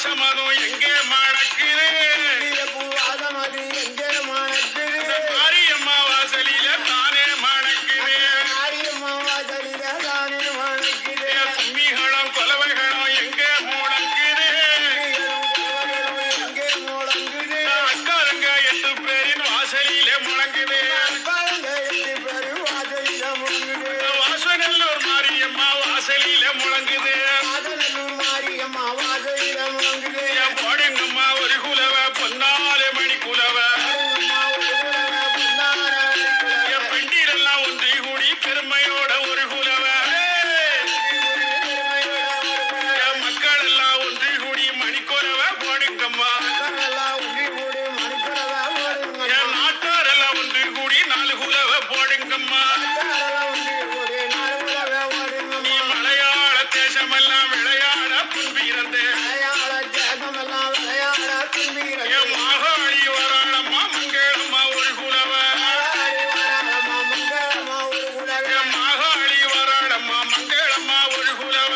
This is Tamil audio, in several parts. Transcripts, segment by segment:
வாசமதும் எங்கே மணக்குது பூவாசமது எங்கே மணக்குது மாரியம்மா வாசலில தானே மணக்குது மாரியம்மா வாசலில தானே மணக்குது கும்மிகளும் கொலவைகளும் எங்கே முழங்குது எங்கே முழங்குது அக்காரங்க 8 பேரின் வாசலில முழங்குது வாசநல்லூர் மாரியம்மா வாசலில முழங்குது போடுங்கம்மா ஒரு குலவ பொன்னாலே மணி குலவ பெண்டிரெல்லாம் ஒன்றி கூடி பெருமையோட ஒரு குலவ மக்கள் எல்லாம் ஒன்றி கூடி மணிக்குலவ போடுங்கம்மா நாட்டாரெல்லாம் ஒன்று கூடி 4 குலவ போடுங்கம்மா நீ மலையாள தேசமெல்லாம் விளையாட புன்பிறந்தே மாகாளி வராளம்மா மங்களம்மா ஒரு குலவ மாகாளி வராளம்மா மங்களம்மா ஒரு குலவ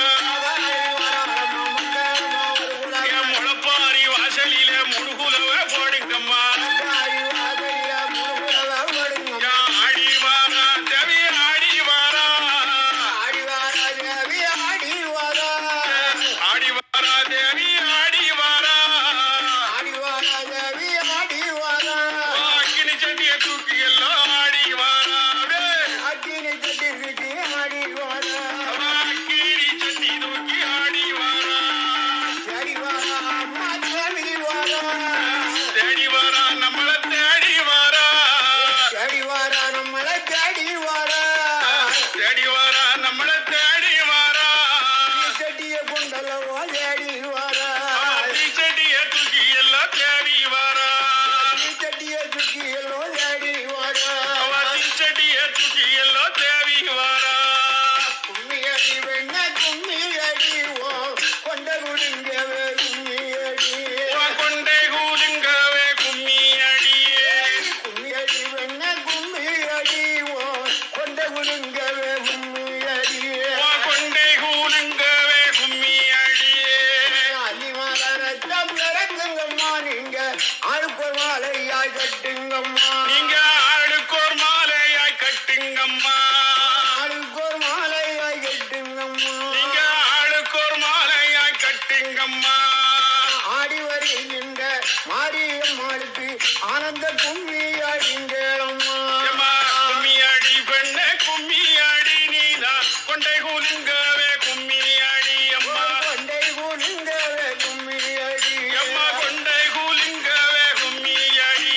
முளப்பாரி வாசலில முழுகுலவ போடுங்கம்மா ஆடி வாரா தேவி ஆடி வாரா ஆடி வாரா தேவி ஆடி வாரா அக்கினி சட்டிய தூக்கி எல்லாம் ஆடி வாரா அக்கினி சட்டி தூக்கி ஆடி வாரா தேடி வாரா நம்மள தேடி வாரா தேடி வாரா நம்மள தேடி வாரா சட்டிய கொண்டல்லவோ தேடி வாரா செடிய தூக்கி எல்லாம் தேடி வாரா சட்டிய தூக்கி எல்லோ தேடி வாரா செடிய தூக்கி எல்லாம் தேடி வாரா கும்மியடி வெண்ண கும்மியடி ஓ கொண்ட குடிங்கவே கும்மியடி கொண்டை கூலுங்கவே கும்மி அடியே கும்மியடி வெண்ண கும்மியடி ஓ கொண்ட குடிங்கவே கும்மியடி கொண்டை கூலுங்கவே கும்மி அடியே அலிமலரத்தம் இறங்குங்கம்மா நீங்க ஆளுக்கு மாலையாய் கட்டுங்கம்மா நீங்க ஆளுக்கோர் மாலையாய் கட்டுங்கம்மா ஆளுக்கு மாலையாய் கட்டுங்கம்மா நீங்க ஆளுக்கோர் மாலையாய் கட்டுங்கம்மா ஆடி வருகின்ற மாரியம்மாளுக்கு ஆனந்த கும்மியாய் இங்கேளம்மா ஏம்மா, கும்மி அடி பெண்ணே கும்மி அடி நீதா கொண்டை கூலுங்கவே கும்மி அடி அம்மா கொண்டை குடிங்கவே கும்மியடி அம்மா கொண்டை கூலுங்கவே கும்மி அடி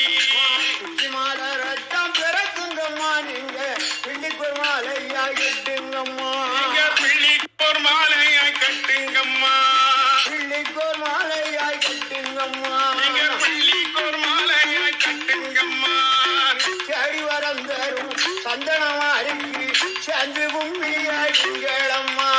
ரத்தம் பிறக்குங்கம்மா நீங்க பிள்ளைக்கு மாலையாய் கட்டுங்கம்மா நீங்க பிள்ளிக்கோர் மாலையாய் கட்டுங்கம்மா பிள்ளைக்கு மாலையாய் கட்டுங்கம்மா நீங்க பிள்ளிக்கோர் மாலையாய் கட்டுங்கம்மா செடி வரம் தரும் சந்தனமா அருகி சென்று கும்மியாய் இங்கேளம்மா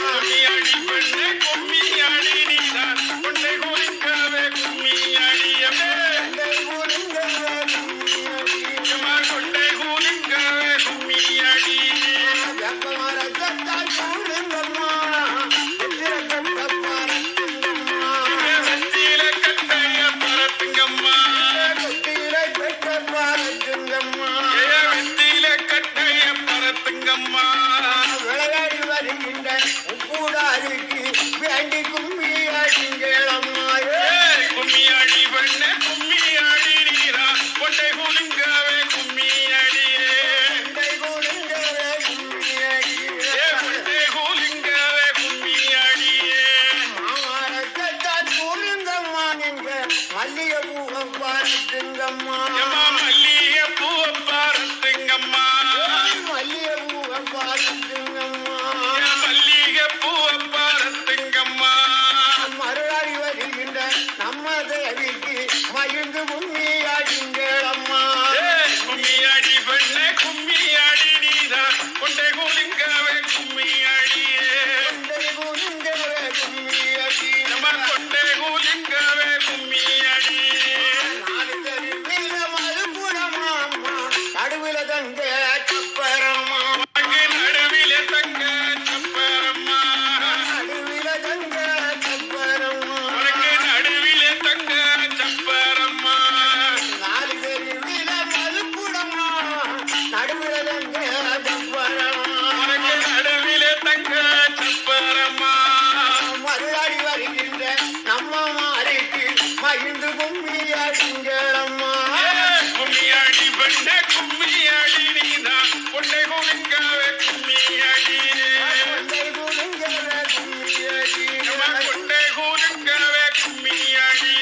கும்மி அடி பெண்ணே கும்மி அடி நீதா கொண்டை கூலுங்கவே கும்மி அடி கொண்டை குடிங்கவே கும்மியடி அம்மா கொண்டை கூலுங்கவே கும்மி அடி வெப்பமரத்தால் கூடுங்கம்மா பறக்குங்கம்மா வெத்தில கட்டைய பரத்துங்கம்மா கொட்டிலை பெற்ற பறக்குங்கம்மா வெத்தில கட்டைய பரத்துங்கம்மா விளையாடி வருகின்ற உப்புடாருக்கு வேண்டி கும்மியாடிங்களம்மா கும்மி அடி பெண்ணே கும்மி அடி நீரா கொண்டை கூலுங்கவே கும்மி அடியே கொண்டை குடிங்கவே கும்மியடியே கொண்டை கூலுங்கவே கும்மி அடியே மாமரத்தால் கூடுங்கம்மா நீங்க மல்லிகை பூவை பறக்குங்கம்மா எம்மா மல்லிகை பூவை பரத்துங்கம்மா மல்லிகை பூவை பறக்குங்கம்மா மல்லிகை பூவை பரத்துங்கம்மா மறுநாள் வருகின்ற நம்ம தேவிக்கு மகிழ்ந்து கும்மியாடிங்களம்மா கும்மி அடி பெண்ணே கும்மி அடி நீதா கொண்டை கூலுங்கவே கும்மி அடியே கொண்டை குடிங்கவே கும்மியடி நம்ம கொண்டை கூலுங்கவே கும்மி அடி நாடு தெருவில் மறுபுறமா நடுவில் தங்க சப்பரமா நடுவில தங்க சப்பரம்மா நடுவில் தங்க சப்பரமா உனக்கு மகிழ்ந்து கும்மி அடிங்களம்மா கும்மியாடி பெண்ணே கும்மியாடி நீதான் கொண்டை குலுங்கவே கும்மியாடி கொண்டை குலுங்கவே கும்மியடி கொண்டை குலுங்கவே கும்மியாடி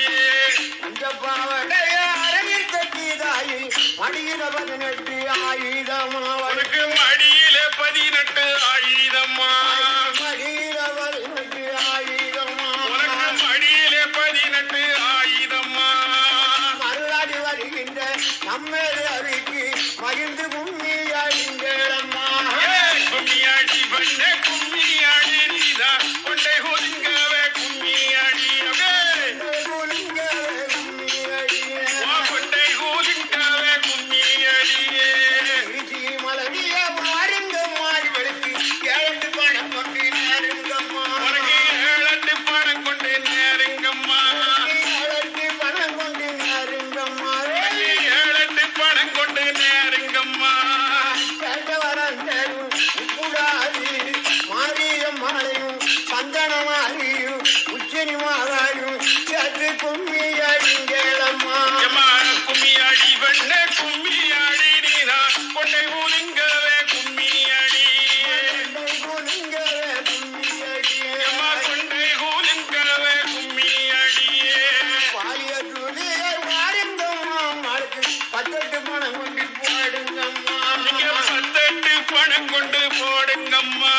அந்த பாவடைய அறையில் கட்டிதாயி மடியில 18 ஆயுதமா உனக்கு மடியில 18 ஆயுதம்மா மடியில 18 ஆயுதமா உனக்கு மடியில 18 ஆயுதம்மா மறுநாடி வருகின்ற நம்மேது அவைக்கு மகிழ்ந்து கும்மி அடிங்களம்மா கும்மியாடி பெண்ணே கும்மியாடி நீதான் கொண்டை குலுங்கவே கும்மியாடி குலுங்கவே கும்மியடி கொண்டை குலுங்கவே கும்மியாடியே திருச்சி மலவிய மாறுங்கம்மா இவளுக்கு 7 பணம் கொண்டு நேருங்கம்மா உனக்கு 7 பணம் கொண்டு நேருங்கம்மா 7 பணம் கொண்டு நேருங்கம்மா 7 பணம் கொண்டு நேருங்கம்மா கேட்டவரந்தரும் உப்புடாதி மாரியம்மாளையும் சந்தனமாரியும் உச்சினி மாதாயும் சேர்த்து கும்மி அடிங்களம்மா எம்மா கும்மியாடி பெண்ணே கும்மியாடி நீதான் கொண்டை குலுங்கவே கும்மியாடி குலுங்கவே கும்மி எம்மா கொண்டை குலுங்கவே கும்மியாடியே பாலிய துணியை வாருங்கம்மா மாளுக்கு 18 பணம் கொண்டு போடுங்கம்மா நீங்க 18 பணம் கொண்டு போடுங்கம்மா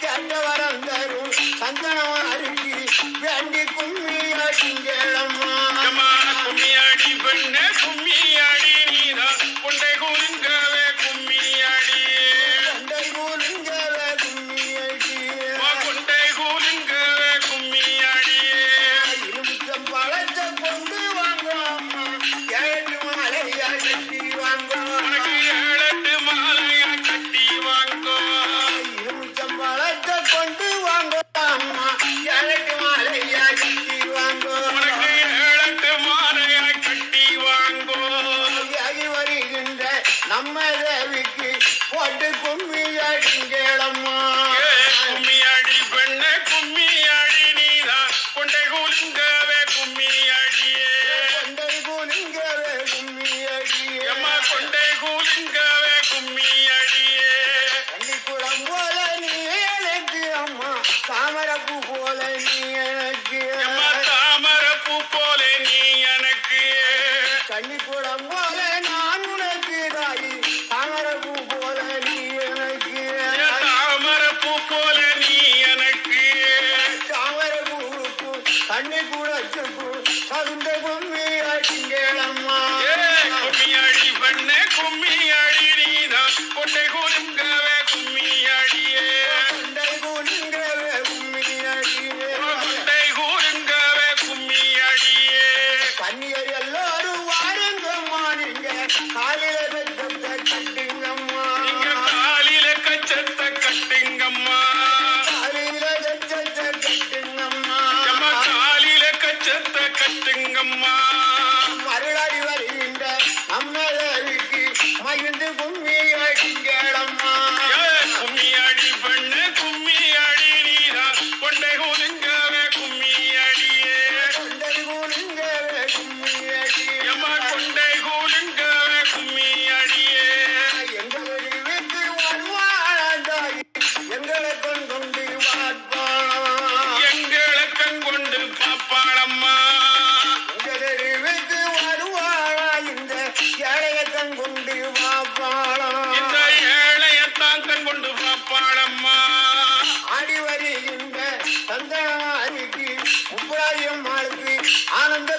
கேட்டவரந்தரும் சந்தனமாரிக்கு வேண்டி கும்மி அடிங்களம்மா எம்மா கும்மியாடி பெண்ணே கும்மியாடி நீதான் கொண்டை குலுங்கவே கும்மியாடி கொண்டை குலுங்கவே கும்மி கொண்டை குலுங்கவே கும்மியாடியே இருமுச்சம் பழத்தை கொண்டு வாங்கம்மா 7 மாலையா கட்டி வாங்க உனக்கு 7 மாலையா கட்டி வாங்கோ இருமுச்சம் பழத்தை கொண்டு வாங்கம்மா 7 மாலையா கட்டி வாங்க உனக்கு 7 மாலையா கட்டி வாங்கோ ஆகி வருகின்ற நம்ம தேவிக்கு போட்டு கும்மி அடிங்களம்மா கும்மியாடி பெண்ணே கும்மியாடி நீதான் கொண்டை குலுங்கவே கும்மியாடியே கொண்டை குலுங்கவே கும்மி எம்மா கொண்டை குலுங்கவே கும்மியாடியே கன்னிக்குளம் போல நீ எனக்கு அம்மா தாமரப்பூ போல நீ எனக்கு எம்மா தாமரப்பூ போல நீ எனக்கு கன்னிக்குளம் போல நான் உனக்கு தாயி தாமரப்பூ போல நீ எனக்கு தாமரப்பூ போல நீ எனக்கு தாமரப்பூவுக்கு தண்ணி கூடச்சுக்கு தகுந்த கும்மி அடிங்களம்மா கும்மியாடி பெண்ணே கும்மியாடி நீதான் கொண்டை குலுங்கவே கும்மியாடியே கொண்டை குலுங்கவே கும்மி அடியே கொண்டை குலுங்கவே கும்மியாடியே கன்னியர் எல்லாரும் வாருங்கம்மா நீங்க காலையில வெச்சத்தை கட்டுங்கம்மா நீங்க காலில கச்சத்தை கட்டுங்கம்மா காலையில வெச்சத்தை கட்டுங்கம்மா எம்மா காலில கச்சத்தை கட்டுங்கம்மா மறுநாடி வருகின்ற நம்ம தேவிக்கு மகிழ்ந்து கும்மி அடிங்களம்மா கும்மியாடி பெண்ணே கும்மியாடி நீதான் கொண்டை குலுங்கவே கும்மியாடியே கொண்டை குலுங்கவே கும்மி அடியே எம்மா கொண்டை குலுங்கவே கும்மியாடியே எங்களுடைய வீட்டு வருவாழாய் எங்களை கொண்டு வாட்பாளம் எங்களை கண்கொண்டு பாப்பாளம்மா எங்களுடைய வீட்டு வருவாழா இந்த ஏழையத்தன் கொண்டு வாப்பாளம் இந்த ஏழையத்தான் கண்கொண்டு பாப்பாளம்மா ஆடி வருகின்ற சந்தனாரிக்கு முப்பராயம் மாளுக்கு ஆனந்த